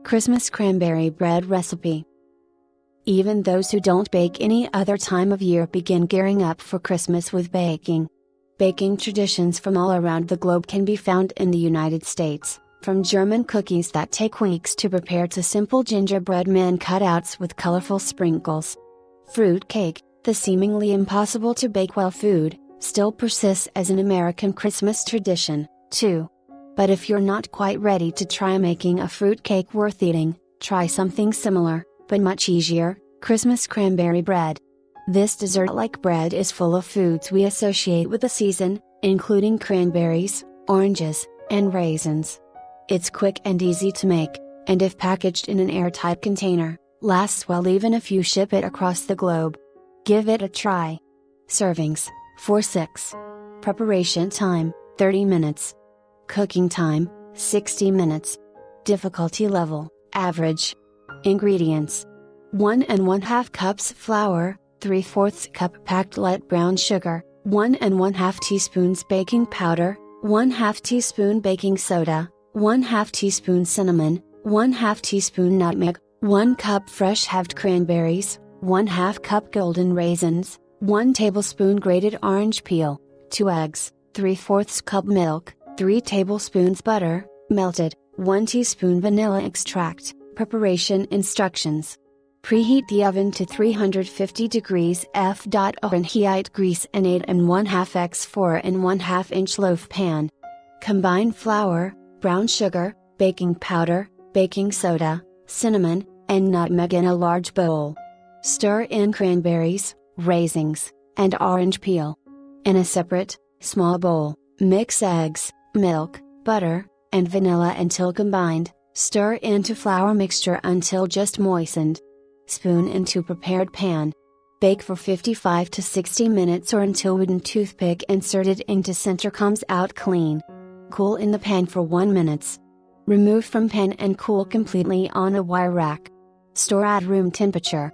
Christmas Cranberry Bread Recipe. Even those who don't bake any other time of year begin gearing up for Christmas with baking. Baking traditions from all around the globe can be found in the United States, from German cookies that take weeks to prepare to simple gingerbread man cutouts with colorful sprinkles. Fruit cake, the seemingly impossible to bake well food, still persists as an American Christmas tradition, too. But if you're not quite ready to try making a fruit cake worth eating, try something similar, but much easier: Christmas cranberry bread. This dessert-like bread is full of foods we associate with the season, including cranberries, oranges, and raisins. It's quick and easy to make, and if packaged in an airtight container, lasts well even if you ship it across the globe. Give it a try. Servings: 4-6. Preparation time: 30 minutes. Cooking time: 60 minutes. Difficulty level: average. Ingredients: 1 1/2 cups flour, 3/4 cup packed light brown sugar, 1 1/2 teaspoons baking powder, 1/2 teaspoon baking soda, 1/2 teaspoon cinnamon, 1/2 teaspoon nutmeg, 1 cup fresh halved cranberries, 1/2 cup golden raisins, 1 tablespoon grated orange peel, 2 eggs, 3/4 cup milk, 3 tablespoons butter, melted, 1 teaspoon vanilla extract. Preparation instructions: preheat the oven to 350 degrees F. And heat grease an 8 1/2 x 4 1/2 inch loaf pan. Combine flour, brown sugar, baking powder, baking soda, cinnamon, and nutmeg in a large bowl. Stir in cranberries, raisins, and orange peel. In a separate, small bowl, mix eggs, milk, butter, and vanilla until combined. Stir into flour mixture until just moistened. Spoon into prepared pan. Bake for 55 to 60 minutes or until wooden toothpick inserted into center comes out clean. Cool in the pan for 1 minute. Remove from pan and cool completely on a wire rack. Store at room temperature.